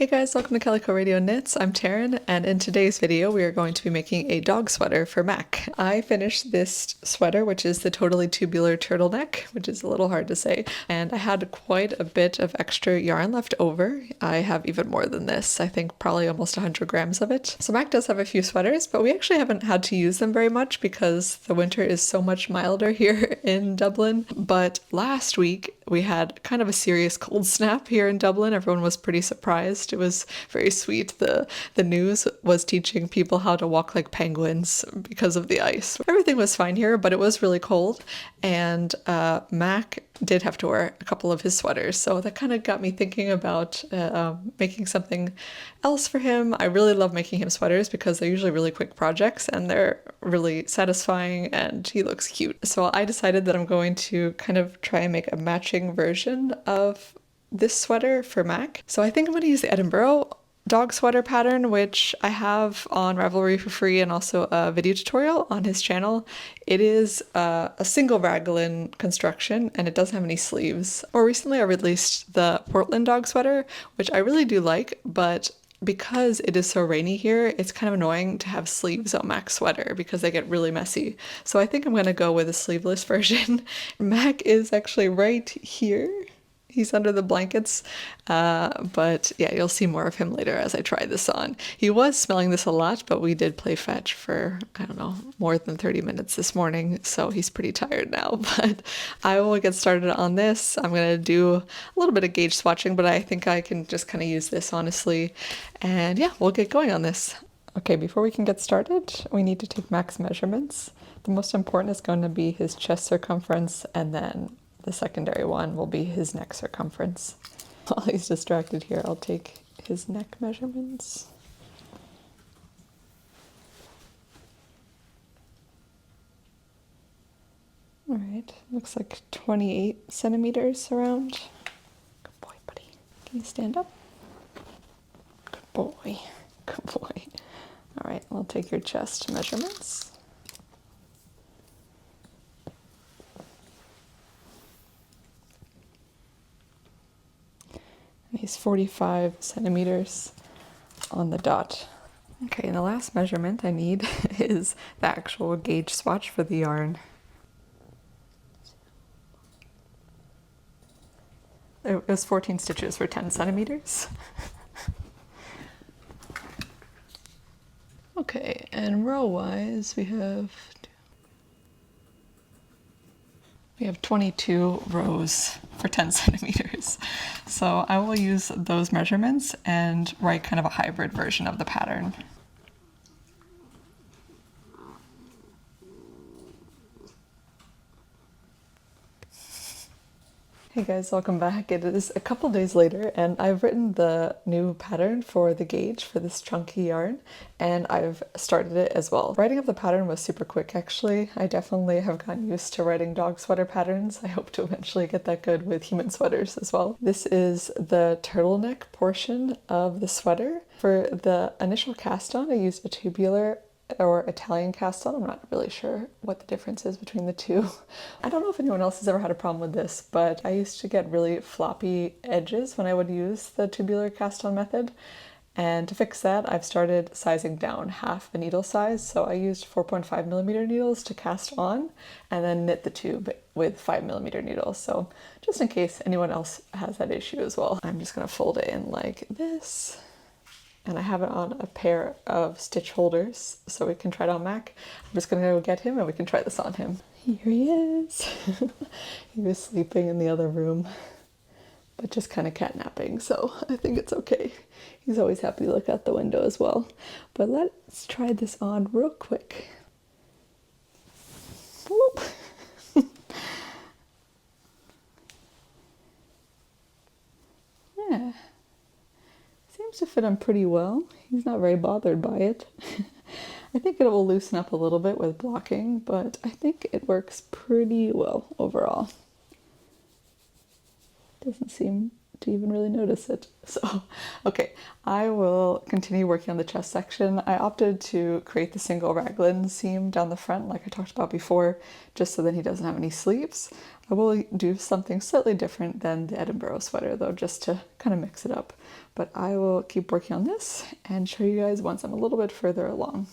Hey guys, welcome to CalicoRadio Knits. I'm Taryn, and in today's video we are going to be making a dog sweater for Mac. I finished this sweater, which is the Totally Tubular Turtleneck, which is a little hard to say, and I had quite a bit of extra yarn left over. I have even more than this, I think probably almost 100 grams of it. So Mac does have a few sweaters, but we actually haven't had to use them very much because the winter is so much milder here in Dublin. But last week we had kind of a serious cold snap here in Dublin. Everyone was pretty surprised. It was very sweet. The news was teaching people how to walk like penguins because of the ice. Everything was fine here, but it was really cold, and Mac did have to wear a couple of his sweaters, so that kind of got me thinking about making something else for him. I really love making him sweaters because they're usually really quick projects and they're really satisfying and he looks cute. So I decided that I'm going to kind of try and make a matching version of this sweater for Mac. So I think I'm going to use the Edinburgh dog sweater pattern, which I have on Ravelry for free, and also a video tutorial on his channel. It is a single raglan construction and it doesn't have any sleeves. More recently I released the Portland dog sweater, which I really do like, but because it is so rainy here, it's kind of annoying to have sleeves on Mac's sweater because they get really messy. So I think I'm going to go with a sleeveless version. Mac is actually right here. He's under the blankets, but yeah, you'll see more of him later as I try this on. He was smelling this a lot, but we did play fetch for, I don't know, more than 30 minutes this morning, so he's pretty tired now. But I will get started on this. I'm going to do a little bit of gauge swatching, but I think I can just kind of use this honestly. And yeah, we'll get going on this. Okay, before we can get started, we need to take Mac's measurements. The most important is going to be his chest circumference, and then the secondary one will be his neck circumference. While he's distracted here, I'll take his neck measurements. All right, looks like 28 centimeters around. Good boy, buddy. Can you stand up? Good boy, good boy. All right, I'll take your chest measurements. He's 45 centimeters on the dot. Okay, and the last measurement I need is the actual gauge swatch for the yarn. It was 14 stitches for 10 centimeters. Okay, and row-wise we have 22 rows for 10 centimeters. So I will use those measurements and write kind of a hybrid version of the pattern. Hey guys, welcome back. It is a couple days later and I've written the new pattern for the gauge for this chunky yarn, and I've started it as well. Writing of the pattern was super quick actually. I definitely have gotten used to writing dog sweater patterns. I hope to eventually get that good with human sweaters as well. This is the turtleneck portion of the sweater. For the initial cast on, I used a tubular or Italian cast on. I'm not really sure what the difference is between the two. I don't know if anyone else has ever had a problem with this, but I used to get really floppy edges when I would use the tubular cast on method. And to fix that, I've started sizing down half the needle size. So I used 4.5 millimeter needles to cast on and then knit the tube with 5 millimeter needles. So just in case anyone else has that issue as well, I'm just gonna fold it in like this. And I have it on a pair of stitch holders so we can try it on Mac. I'm just gonna go get him and we can try this on him. Here he is. He was sleeping in the other room, but just kind of catnapping, so I think it's okay. He's always happy to look out the window as well. But let's try this on real quick. Whoop. Yeah. Seems to fit him pretty well. He's not very bothered by it. I think it will loosen up a little bit with blocking, but I think it works pretty well overall. Doesn't seem to even really notice it. So, okay, I will continue working on the chest section. I opted to create the single raglan seam down the front like I talked about before, just so that he doesn't have any sleeves. I will do something slightly different than the Edinburgh sweater though, just to kind of mix it up. But I will keep working on this and show you guys once I'm a little bit further along.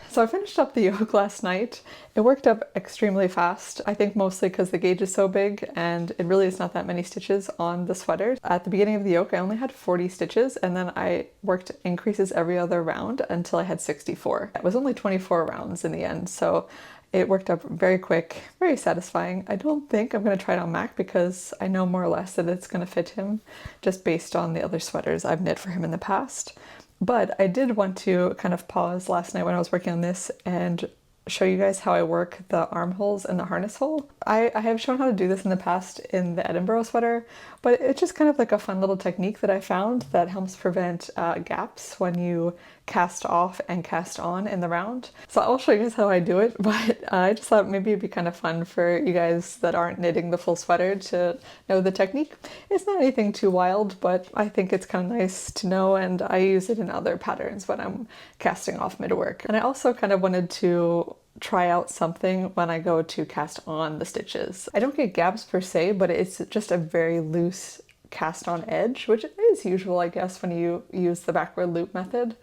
So I finished up the yoke last night. It worked up extremely fast. I think mostly because the gauge is so big and it really is not that many stitches on the sweater. At the beginning of the yoke, I only had 40 stitches and then I worked increases every other round until I had 64. It was only 24 rounds in the end, so it worked up very quick, very satisfying. I don't think I'm going to try it on Mac because I know more or less that it's going to fit him just based on the other sweaters I've knit for him in the past. But I did want to kind of pause last night when I was working on this and show you guys how I work the armholes and the harness hole. I have shown how to do this in the past in the Edinburgh sweater, but it's just kind of like a fun little technique that I found that helps prevent gaps when you cast off and cast on in the round. So I'll show you guys how I do it, but I just thought maybe it'd be kind of fun for you guys that aren't knitting the full sweater to know the technique. It's not anything too wild, but I think it's kind of nice to know, and I use it in other patterns when I'm casting off mid-work. And I also kind of wanted to try out something when I go to cast on the stitches. I don't get gaps per se, but it's just a very loose cast on edge, which is usual, I guess, when you use the backward loop method.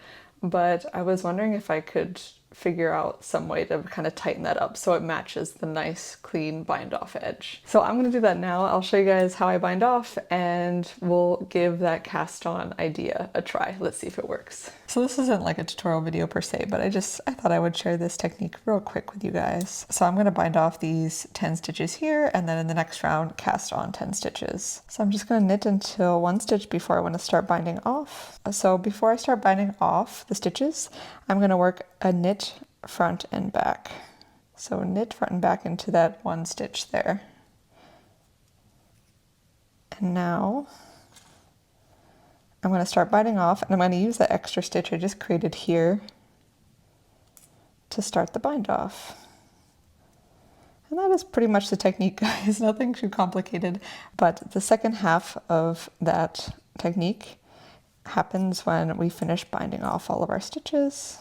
But I was wondering if I could figure out some way to kind of tighten that up so it matches the nice clean bind off edge. So I'm going to do that now. I'll show you guys how I bind off and we'll give that cast on idea a try. Let's see if it works. So this isn't like a tutorial video per se, but I thought I would share this technique real quick with you guys. So I'm going to bind off these 10 stitches here and then in the next round cast on 10 stitches. So I'm just going to knit until one stitch before I want to start binding off. So before I start binding off the stitches, I'm going to work a knit front and back. So knit front and back into that one stitch there. And now I'm going to start binding off and I'm going to use the extra stitch I just created here to start the bind off. And that is pretty much the technique, guys. Nothing too complicated. But the second half of that technique happens when we finish binding off all of our stitches.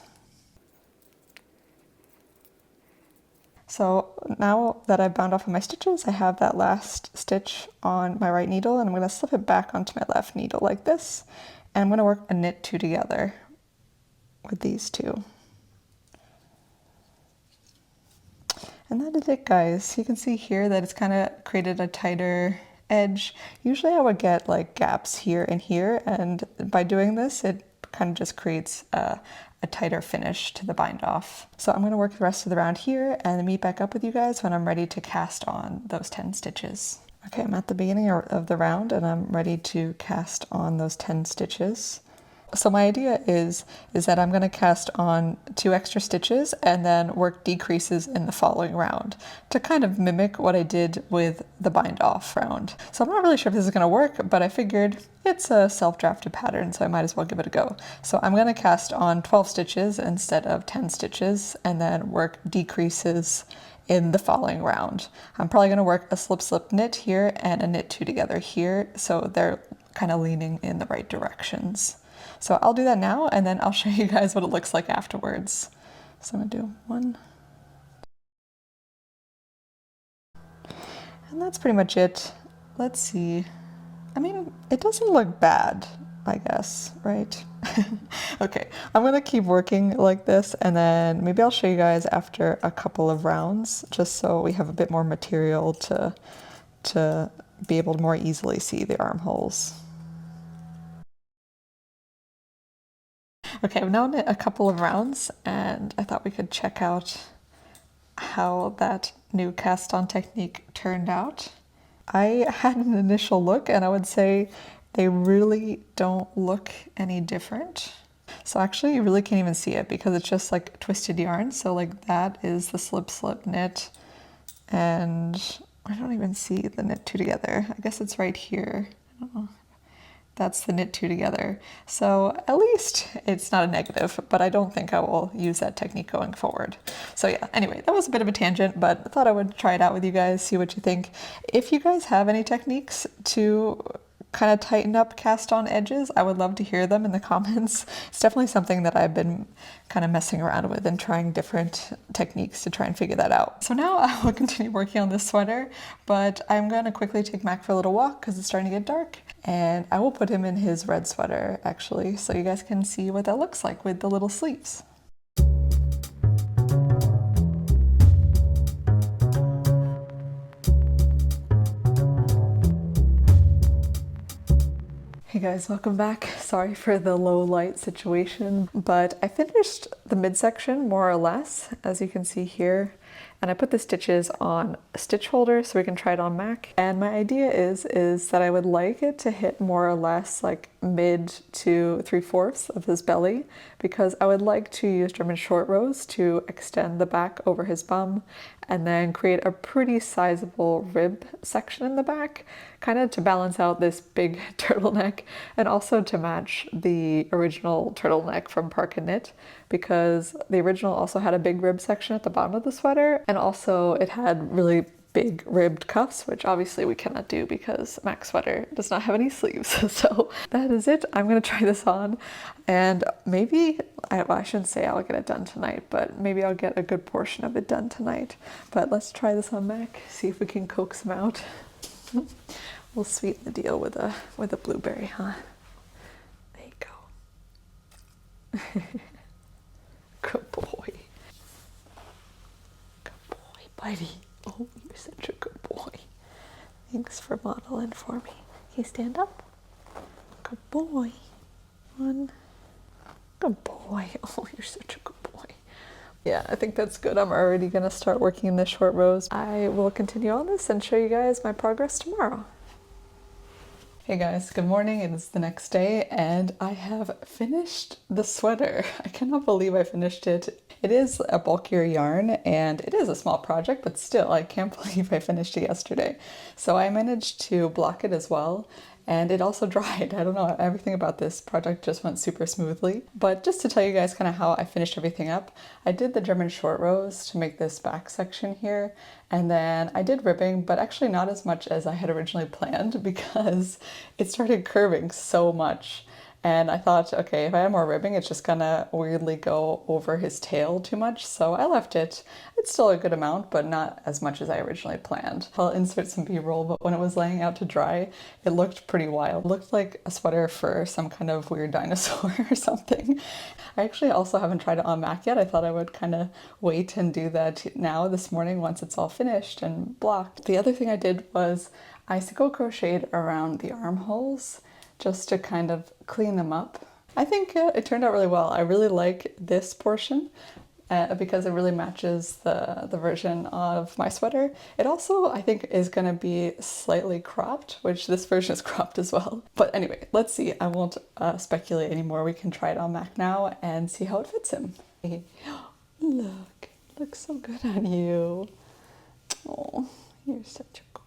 So now that I've bound off of my stitches, I have that last stitch on my right needle and I'm going to slip it back onto my left needle like this. And I'm going to work a knit two together with these two. And that is it, guys. You can see here that it's kind of created a tighter edge. Usually I would get like gaps here and here, and by doing this it kind of just creates a tighter finish to the bind off. So I'm going to work the rest of the round here and meet back up with you guys when I'm ready to cast on those 10 stitches. Okay, I'm at the beginning of the round and I'm ready to cast on those 10 stitches. So my idea is that I'm going to cast on 2 extra stitches and then work decreases in the following round to kind of mimic what I did with the bind off round. So I'm not really sure if this is going to work, but I figured it's a self-drafted pattern, so I might as well give it a go. So I'm going to cast on 12 stitches instead of 10 stitches and then work decreases in the following round. I'm probably going to work a slip knit here and a knit two together here, so they're kind of leaning in the right directions. So I'll do that now and then I'll show you guys what it looks like afterwards. So I'm gonna do 1. And that's pretty much it. Let's see. I mean, it doesn't look bad, I guess, right? Okay, I'm gonna keep working like this and then maybe I'll show you guys after a couple of rounds, just so we have a bit more material to be able to more easily see the armholes. Okay, I've now knit a couple of rounds and I thought we could check out how that new cast on technique turned out. I had an initial look and I would say they really don't look any different. So actually you really can't even see it because it's just like twisted yarn. So like that is the slip knit and I don't even see the knit two together. I guess it's right here. I don't know. That's the knit two together. So at least it's not a negative, but I don't think I will use that technique going forward. So yeah, anyway, that was a bit of a tangent, but I thought I would try it out with you guys, see what you think. If you guys have any techniques to kind of tighten up cast on edges, I would love to hear them in the comments. It's definitely something that I've been kind of messing around with and trying different techniques to try and figure that out. So now I will continue working on this sweater, but I'm going to quickly take Mac for a little walk because it's starting to get dark, and I will put him in his red sweater actually, so you guys can see what that looks like with the little sleeves. Hey guys, welcome back. Sorry for the low light situation, but I finished the midsection more or less, as you can see here. And I put the stitches on a stitch holder so we can try it on Mac. And my idea is that I would like it to hit more or less like mid to 3/4 of his belly, because I would like to use German short rows to extend the back over his bum and then create a pretty sizable rib section in the back, kind of to balance out this big turtleneck and also to match the original turtleneck from Park and Knit, because the original also had a big rib section at the bottom of the sweater, and also it had really big ribbed cuffs, which obviously we cannot do because Mac's sweater does not have any sleeves. So that is it. I'm gonna try this on, and maybe, I shouldn't say I'll get it done tonight, but maybe I'll get a good portion of it done tonight. But let's try this on Mac, see if we can coax him out. We'll sweeten the deal with a blueberry, huh? There you go. Good boy. Good boy, buddy. Oh, you're such a good boy. Thanks for modeling for me. Can you stand up? Good boy. One. Good boy. Oh, you're such a good boy. Yeah, I think that's good. I'm already gonna start working in the short rows. I will continue on this and show you guys my progress tomorrow. Hey guys, good morning. It is the next day and I have finished the sweater. I cannot believe I finished it. It is a bulkier yarn and it is a small project, but still, I can't believe I finished it yesterday. So I managed to block it as well, and it also dried. I don't know, everything about this project just went super smoothly. But just to tell you guys kind of how I finished everything up, I did the German short rows to make this back section here, and then I did ribbing, but actually not as much as I had originally planned because it started curving so much. And I thought, okay, if I add more ribbing, it's just gonna weirdly go over his tail too much. So I left it. It's still a good amount, but not as much as I originally planned. I'll insert some B-roll, but when it was laying out to dry, it looked pretty wild. It looked like a sweater for some kind of weird dinosaur or something. I actually also haven't tried it on Mac yet. I thought I would kind of wait and do that now this morning once it's all finished and blocked. The other thing I did was I single crocheted around the armholes just to kind of clean them up. I think it turned out really well. I really like this portion because it really matches the version of my sweater. It also, I think, is going to be slightly cropped, which this version is cropped as well. But anyway, let's see. I won't speculate anymore. We can try it on Mac now and see how it fits him. Look, it looks so good on you. Oh, you're such a good.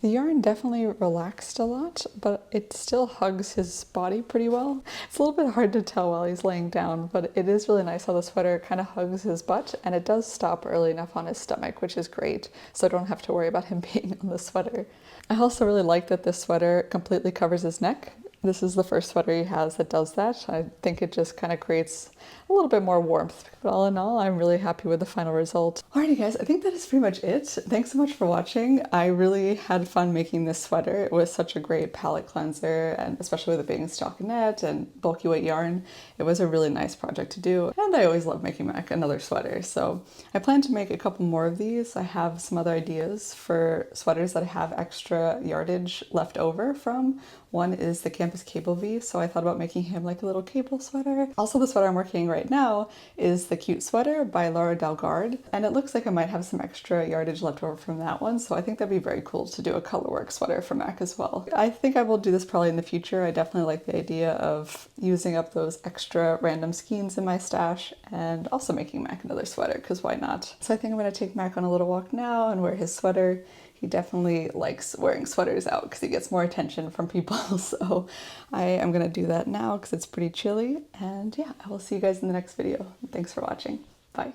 The yarn definitely relaxed a lot, but it still hugs his body pretty well. It's a little bit hard to tell while he's laying down, but it is really nice how the sweater kind of hugs his butt, and it does stop early enough on his stomach, which is great, so I don't have to worry about him being on the sweater. I also really like that this sweater completely covers his neck. This is the first sweater he has that does that. I think it just kind of creates a little bit more warmth. But all in all, I'm really happy with the final result. Alrighty guys, I think that is pretty much it. Thanks so much for watching. I really had fun making this sweater. It was such a great palette cleanser, and especially with it being stockinette and bulky weight yarn, it was a really nice project to do. And I always love making Mac another sweater. So I plan to make a couple more of these. I have some other ideas for sweaters that I have extra yardage left over from. One is the Campus Cable V, so I thought about making him like a little cable sweater. Also, the sweater I'm working right now is the Cute Sweater by Laura Dalgard, and it looks like I might have some extra yardage left over from that one, so I think that'd be very cool to do a colorwork sweater for Mac as well. I think I will do this probably in the future. I definitely like the idea of using up those extra random skeins in my stash and also making Mac another sweater, because why not? So I think I'm going to take Mac on a little walk now and wear his sweater. He definitely likes wearing sweaters out because he gets more attention from people. So I am going to do that now because it's pretty chilly. And yeah, I will see you guys in the next video. Thanks for watching. Bye.